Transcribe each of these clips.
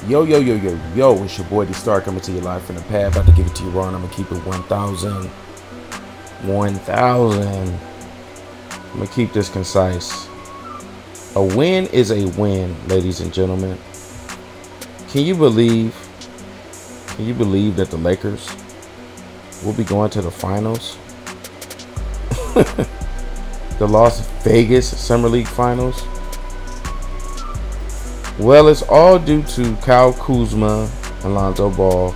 Yo, yo, yo, yo, yo, it's your boy D-Star coming to you live from the pad. About to give it to you raw, and I'm going to keep it 1,000. I'm going to keep this concise. A win is a win, ladies and gentlemen. Can you believe that the Lakers will be going to the finals? The Las Vegas Summer League Finals? Well, it's all due to Kuzma and Lonzo Ball.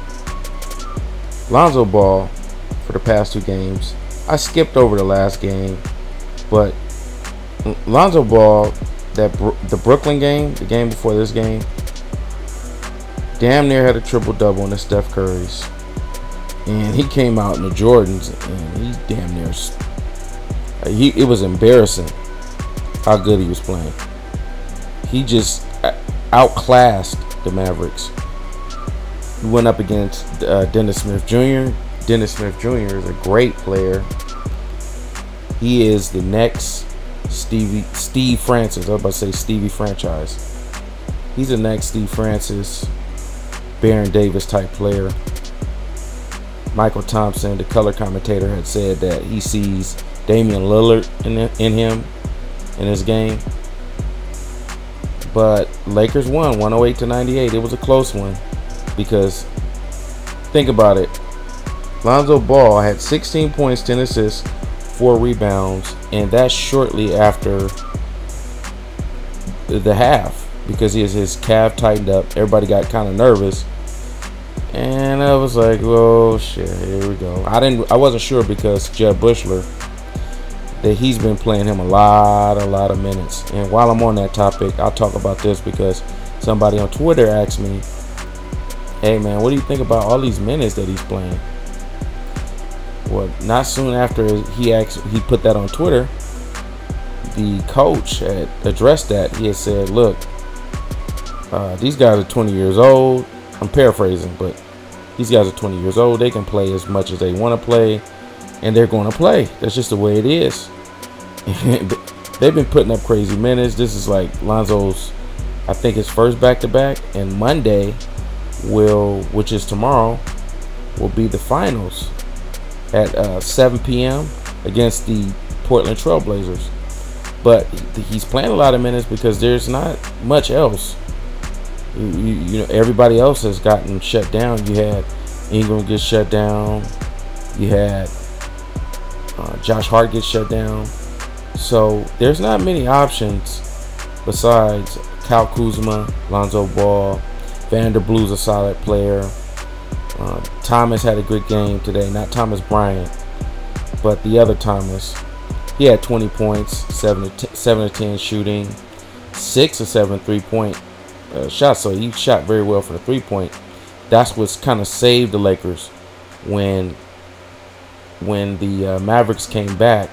Lonzo Ball, for the past 2 games, I skipped over the last game, but Lonzo Ball, the Brooklyn game, the game before this game, damn near had a triple-double in the Steph Curry's. And he came out in the Jordans, and he damn near, it was embarrassing how good he was playing. He just outclassed the Mavericks. He went up against Dennis Smith Jr. Dennis Smith Jr. is a great player. He is the next Steve Francis. I was about to say Stevie Franchise. He's the next Steve Francis, Baron Davis type player. Michael Thompson, the color commentator, had said that he sees Damian Lillard in him in his game. But Lakers won 108-98. It was a close one because think about it. Lonzo Ball had 16 points, 10 assists, 4 rebounds, and that's shortly after the half because his calf tightened up. Everybody got kind of nervous, and I was like, "Oh shit, here we go." I wasn't sure because Jeb Bushler, that he's been playing him a lot of minutes. And while I'm on that topic, I'll talk about this because somebody on Twitter asked me, "Hey man, what do you think about all these minutes that he's playing?" Well, not soon after he put that on Twitter, the coach had addressed that. He had said, "Look, these guys are 20 years old." I'm paraphrasing, but these guys are 20 years old. They can play as much as they want to play, and they're going to play. That's just the way it is. They've been putting up crazy minutes. This is like Lonzo's, I think, his first back-to-back, and Monday which is tomorrow, will be the finals at 7 p.m. against the Pprtland TrailBlazers. But he's playing a lot of minutes because there's not much else. You know, everybody else has gotten shut down. You had Ingram get shut down. You had Josh Hart get shut down. So there's not many options besides Kuzma, Lonzo Ball. Vanderbilt's a solid player. Thomas had a good game today. Not Thomas Bryant, but the other Thomas. He had 20 points, 7 to 10 shooting, 6 or 7 3-point shots. So he shot very well for the 3-point. That's what's kind of saved the Lakers when the Mavericks came back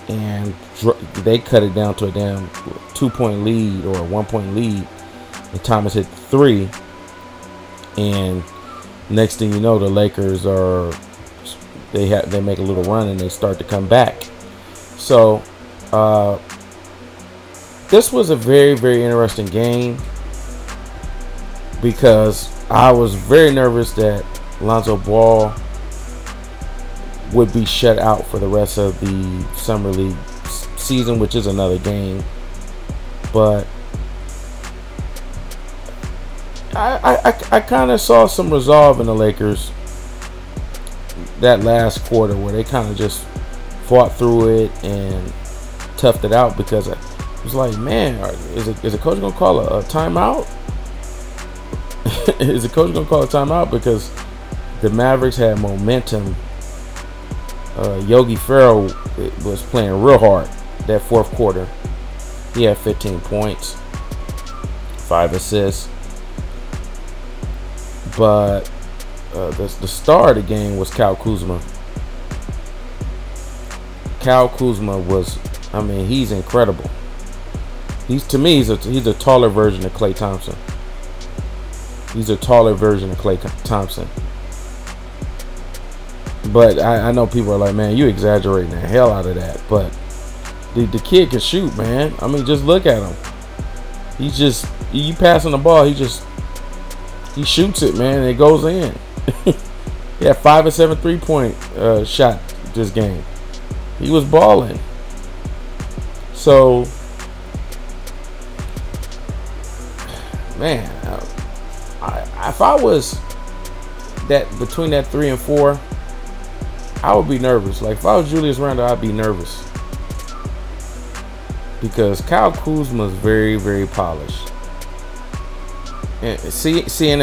and they cut it down to a damn 2-point lead or a 1-point lead, and Thomas hit 3, and next thing you know, the Lakers they make a little run and they start to come back. So this was a very, very interesting game because I was very nervous that Lonzo Ball would be shut out for the rest of the Summer League season, which is another game. But I kind of saw some resolve in the Lakers that last quarter where they kind of just fought through it and toughed it out, because it was like, man, is the coach going to call a timeout? Is the coach going to call a timeout? Because the Mavericks had momentum. Yogi Ferrell was playing real hard that fourth quarter. He had 15 points, 5 assists. But the star of the game was Kuzma. Kuzma was, I mean, he's incredible. To me, he's a taller version of Klay Thompson. He's a taller version of Klay Thompson. But I know people are like, man, you exaggerating the hell out of that. But the kid can shoot, man. I mean, just look at him. He's just, you passing the ball, he just He shoots it, man, and it goes in. He had 5 of 7 3-point shot this game. He was balling. So, man, if I was that between that 3 and 4, I would be nervous. Like if I was Julius Randle, I'd be nervous because Kyle Kuzma is very, very polished. And see, in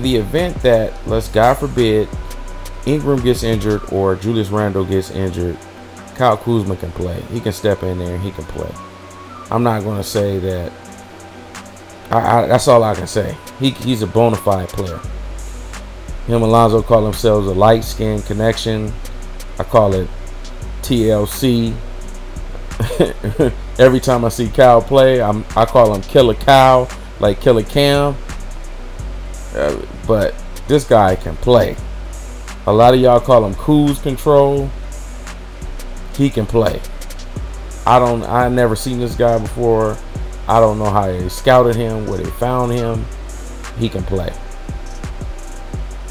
the event that, let's God forbid, Ingram gets injured or Julius Randle gets injured, Kyle Kuzma can play. He can step in there and he can play. I'm not going to say that. That's all I can say. He's a bona fide player. Him and Lonzo call themselves a light skin connection. I call it TLC. Every time I see Kyle play, I call him Killer Kyle, like Killer Cam. But this guy can play. A lot of y'all call him Kuz Control. He can play. I never seen this guy before. I don't know how they scouted him, where they found him. He can play.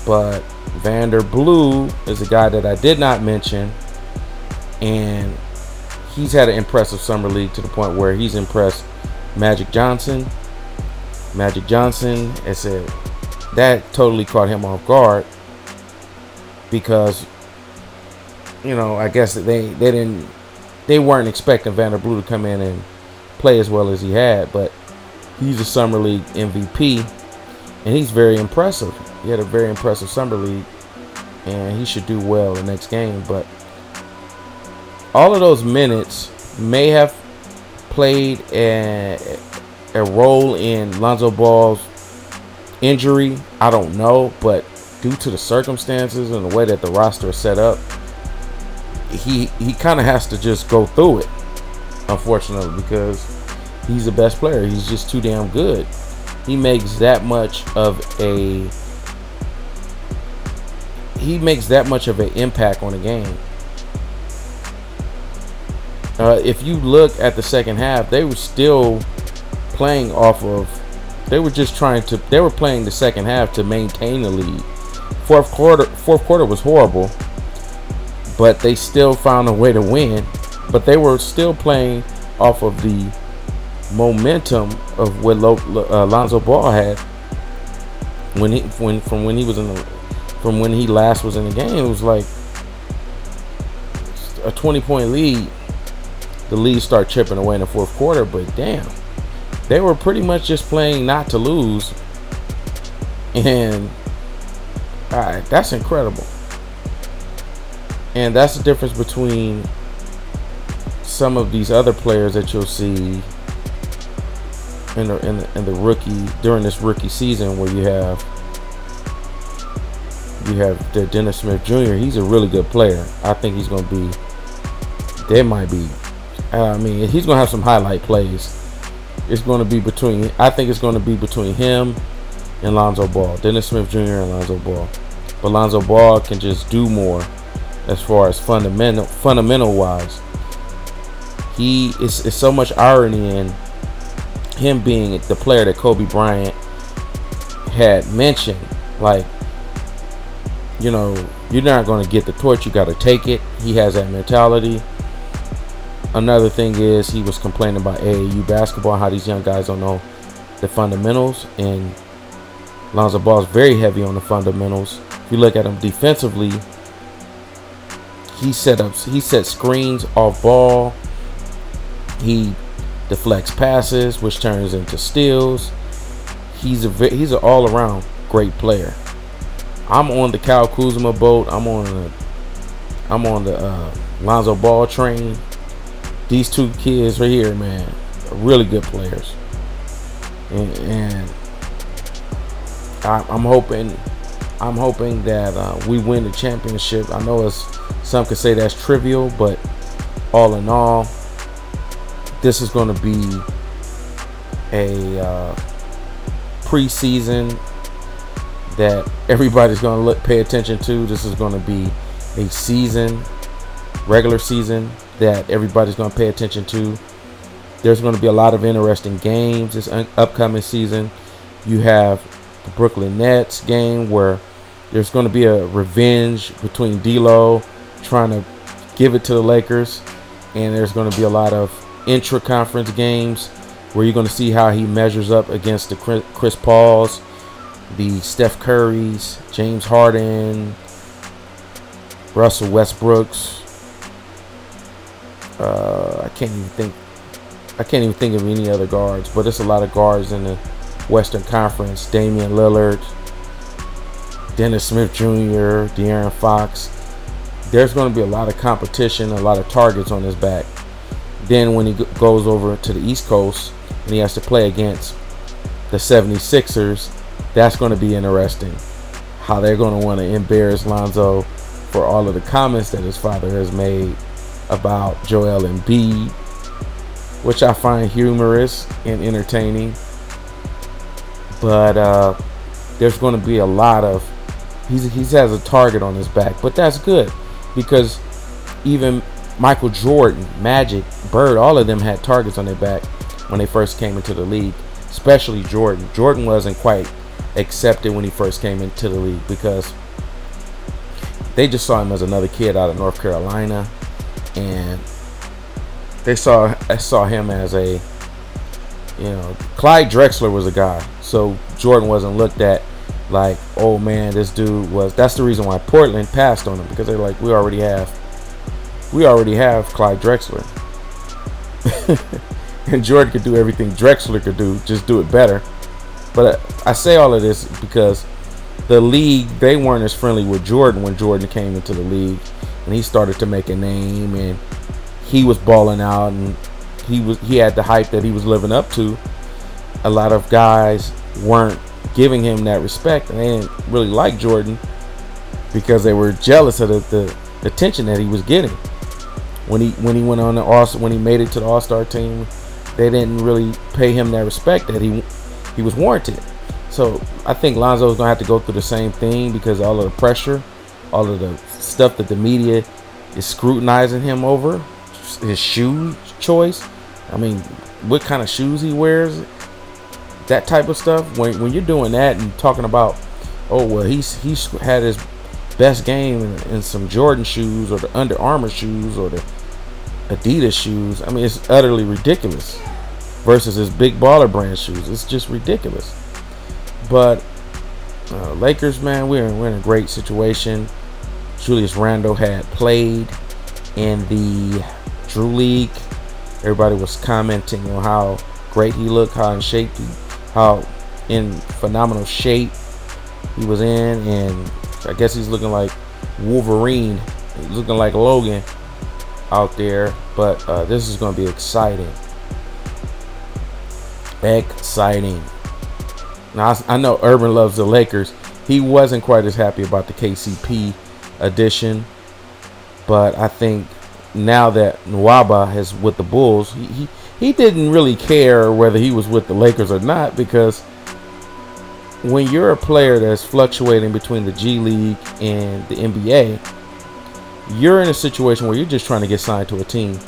But Vanderblue is a guy that I did not mention, and he's had an impressive summer league to the point where he's impressed Magic Johnson. Magic Johnson, I said, that totally caught him off guard because, you know, I guess they weren't expecting Vanderblue to come in and play as well as he had, but he's a summer league MVP and he's very impressive. He had a very impressive summer league and he should do well the next game. But all of those minutes may have played a role in Lonzo Ball's injury. I don't know, but due to the circumstances and the way that the roster is set up, he kind of has to just go through it, unfortunately, because he's the best player. He's just too damn good. He makes that much of an impact on the game. If you look at the second half, they were still playing off of. They were playing the second half to maintain the lead. Fourth quarter was horrible, but they still found a way to win. But they were still playing off of the momentum of what Lonzo Ball had from when he last was in the game. It was like a 20-point lead. The lead started chipping away in the fourth quarter, but damn, they were pretty much just playing not to lose, and that's incredible. And that's the difference between some of these other players that you'll see in the rookie during this rookie season, where you have the Dennis Smith Jr. He's a really good player. I think he's going to be. There might be. I mean, he's going to have some highlight plays. It's going to be between. I think it's going to be between him and Lonzo Ball, Dennis Smith Jr. and Lonzo Ball. But Lonzo Ball can just do more as far as fundamental wise. He is so much irony in him being the player that Kobe Bryant had mentioned. Like, you know, you're not going to get the torch, you got to take it. He has that mentality. Another thing is he was complaining about AAU basketball, how these young guys don't know the fundamentals, and Lonzo Ball is very heavy on the fundamentals. If you look at him defensively, he set screens off ball. He deflects passes, which turns into steals. He's an all-around great player. I'm on the Kyle Kuzma boat. I'm on the Lonzo Ball train. These two kids right here, man, are really good players, and I'm hoping that we win the championship. I know some could say that's trivial, but all in all, this is going to be a preseason that everybody's going to pay attention to. This is going to be a regular season that everybody's going to pay attention to. There's going to be a lot of interesting games this upcoming season. You have the Brooklyn Nets game where there's going to be a revenge between D'Lo trying to give it to the Lakers, and there's going to be a lot of intra-conference games where you're going to see how he measures up against the Chris Pauls, the Steph Currys, James Harden, Russell Westbrooks. I can't even think of any other guards, but it's a lot of guards in the Western Conference. Damian Lillard, Dennis Smith Jr., De'Aaron Fox. There's going to be a lot of competition, a lot of targets on his back. Then when he goes over to the East Coast and he has to play against the 76ers, that's going to be interesting. How they're going to want to embarrass Lonzo for all of the comments that his father has made about Joel Embiid, which I find humorous and entertaining. But there's going to be a lot of he has a target on his back, but that's good because even Michael Jordan, Magic, Bird, all of them had targets on their back when they first came into the league. Especially Jordan. Jordan wasn't quite accepted when he first came into the league because they just saw him as another kid out of North Carolina, and they saw him as a, Clyde Drexler was a guy, so Jordan wasn't looked at like, oh man, this dude was. That's the reason why Portland passed on him, because they're like, we already have Clyde Drexler. And Jordan could do everything Drexler could do, just do it better. But I say all of this because the league, they weren't as friendly with Jordan when Jordan came into the league and he started to make a name and he was balling out and he had the hype that he was living up to. A lot of guys weren't giving him that respect, and they didn't really like Jordan because they were jealous of the attention that he was getting. When he went on when he made it to the All-Star team, they didn't really pay him that respect that he was warranted. So I think Lonzo is going to have to go through the same thing because all of the pressure, all of the stuff that the media is scrutinizing him over, his shoe choice. I mean, what kind of shoes he wears, that type of stuff. When you're doing that and talking about, oh well, he's had his best game in some Jordan shoes or the Under Armour shoes or the Adidas shoes. I mean, it's utterly ridiculous versus his big baller brand shoes. It's just ridiculous. But Lakers, man, we're in a great situation. Julius Randle had played in the Drew League. Everybody was commenting on how great he looked, how in phenomenal shape he was in, and I guess he's looking like Wolverine. He's looking like Logan out there. But this is going to be exciting. Exciting. Now, I know Urban loves the Lakers. He wasn't quite as happy about the KCP addition, but I think now that Nwaba is with the Bulls, he didn't really care whether he was with the Lakers or not, because when you're a player that's fluctuating between the G League and the NBA, you're in a situation where you're just trying to get signed to a team.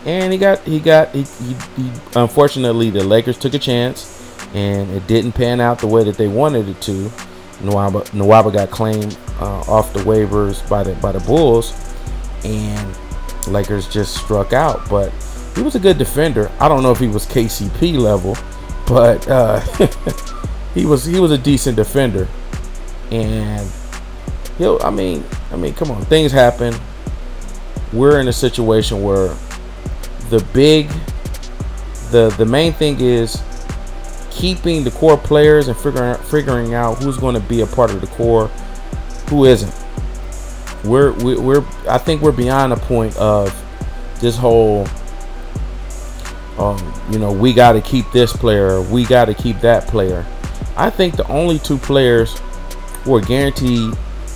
And he unfortunately, the Lakers took a chance and it didn't pan out the way that they wanted it to. Nwaba got claimed off the waivers by the Bulls, and Lakers just struck out. But he was a good defender. I don't know if he was KCP level, but he was a decent defender. And I mean, come on, things happen. We're in a situation where the main thing is keeping the core players and figuring out who's going to be a part of the core, who isn't. I think we're beyond the point of this whole we got to keep this player, we got to keep that player. I think the only two players who are guaranteed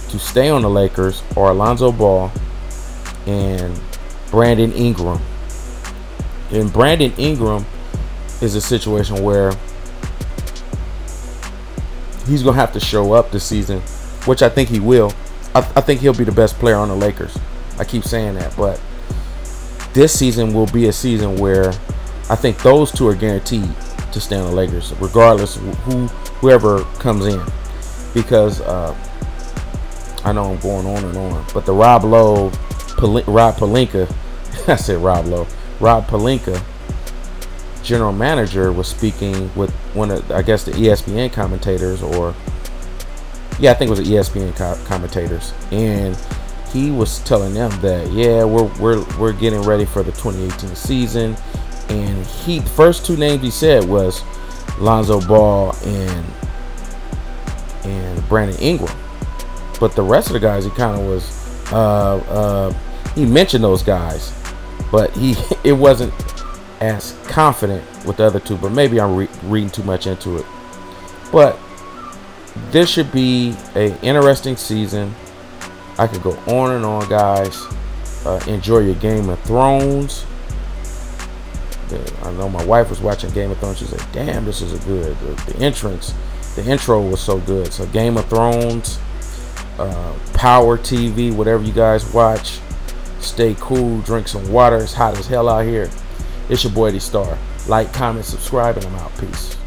to stay on the Lakers are Lonzo Ball and Brandon Ingram. And Brandon Ingram is a situation where he's going to have to show up this season, which I think he will. I think he'll be the best player on the Lakers. I keep saying that, but this season will be a season where I think those two are guaranteed to stay on the Lakers, regardless of whoever comes in. because I know I'm going on and on, but the Rob Pelinka, I said Rob Pelinka, general manager, was speaking with one of, I guess, the ESPN commentators, or yeah, I think it was the ESPN commentators, and he was telling them that, yeah, we're getting ready for the 2018 season, and the first two names he said was Lonzo Ball and Brandon Ingram, but the rest of the guys, he kind of was he mentioned those guys, but it wasn't as confident with the other two. But maybe I'm reading too much into it. But this should be an interesting season. I could go on and on, guys. Enjoy your Game of Thrones. I know my wife was watching Game of Thrones. She said, damn, this is a good, the intro was so good. So Game of Thrones, Power TV, whatever you guys watch, stay cool, drink some water. It's hot as hell out here. It's your boy D Star. Like, comment, subscribe, and I'm out. Peace.